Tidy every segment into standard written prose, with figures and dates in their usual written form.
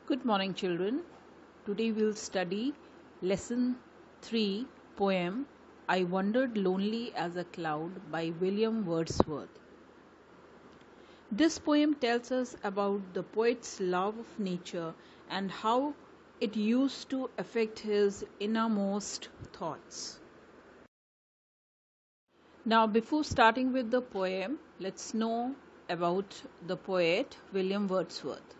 Good morning, children. Today we'll study lesson 3 poem I Wandered Lonely as a Cloud by William Wordsworth. This poem tells us about the poet's love of nature and how it used to affect his innermost thoughts. Now, before starting with the poem, let's know about the poet William Wordsworth.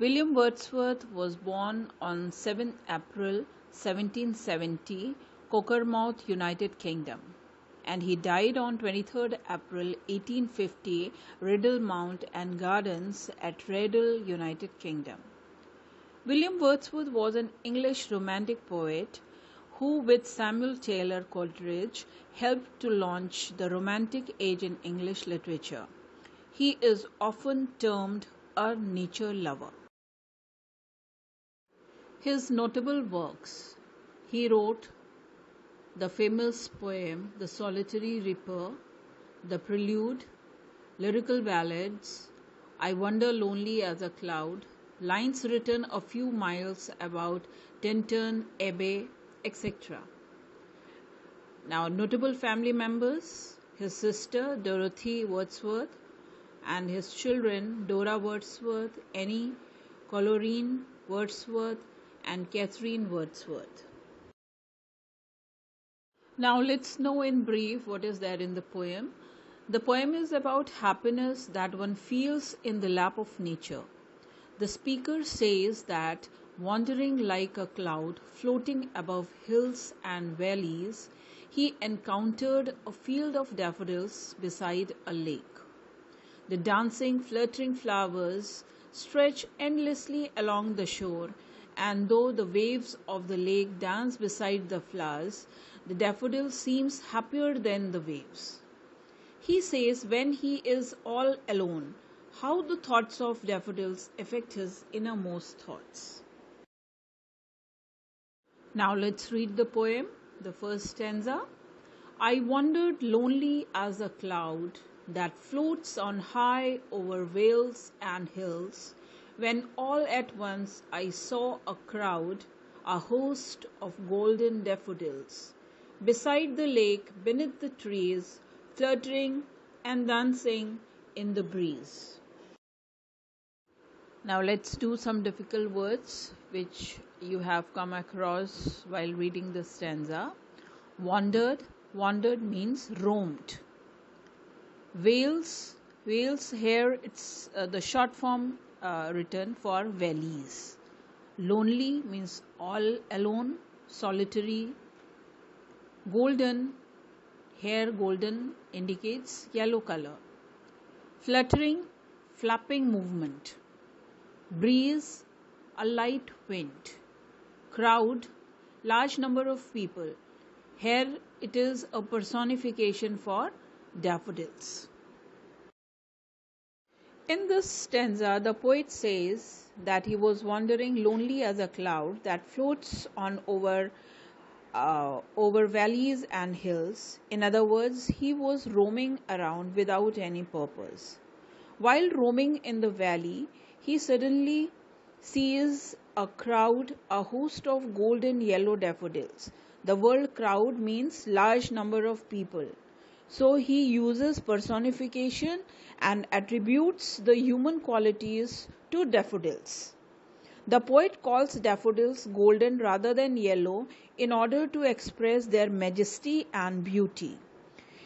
William Wordsworth was born on 7 April 1770, Cockermouth, United Kingdom, and he died on 23 April 1850, Riddle Mount and Gardens at Riddle, United Kingdom. William Wordsworth was an English romantic poet who, with Samuel Taylor Coleridge, helped to launch the Romantic Age in English literature. He is often termed a nature lover. His notable works: he wrote the famous poem The Solitary Reaper, The Prelude, lyrical ballads, I Wander Lonely as a Cloud, lines written a few miles about Tintern Abbey, etc. Now, notable family members: his sister Dorothy Wordsworth and his children Dora Wordsworth, Annie Colorine Wordsworth and Catherine Wordsworth. Now let's know in brief what is there in the poem. The poem is about happiness that one feels in the lap of nature. The speaker says that wandering like a cloud floating above hills and valleys, he encountered a field of daffodils beside a lake. The dancing, fluttering flowers stretch endlessly along the shore, and though the waves of the lake dance beside the flowers, the daffodil seems happier than the waves. He says when he is all alone, how the thoughts of daffodils affect his innermost thoughts. Now let's read the poem. The first stanza. I wandered lonely as a cloud that floats on high over vales and hills, when all at once I saw a crowd, a host of golden daffodils, beside the lake, beneath the trees, fluttering and dancing in the breeze. Now let's do some difficult words which you have come across while reading the stanza. Wandered. Wandered means roamed. Vales. Vales, here it's the short form written for valleys. Lonely means all alone, solitary. Golden, here golden indicates yellow color. Fluttering, flapping movement. Breeze, a light wind. Crowd, large number of people. Here it is a personification for daffodils. In this stanza, the poet says that he was wandering lonely as a cloud that floats on over valleys and hills. In other words, he was roaming around without any purpose. While roaming in the valley, he suddenly sees a crowd, a host of golden yellow daffodils. The word crowd means large number of people. So he uses personification and attributes the human qualities to daffodils. The poet calls daffodils golden rather than yellow in order to express their majesty and beauty.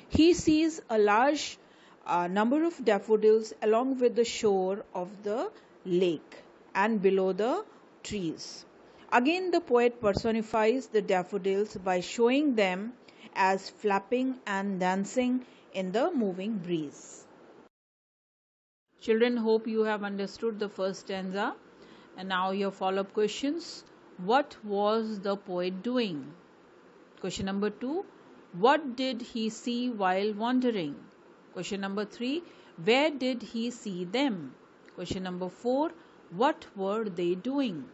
He sees a large number of daffodils along with the shore of the lake and below the trees. Again, the poet personifies the daffodils by showing them as flapping and dancing in the moving breeze. Children, hope you have understood the first stanza. And now your follow-up questions. What was the poet doing? Question number 2. What did he see while wandering? Question number 3. Where did he see them? Question number 4. What were they doing?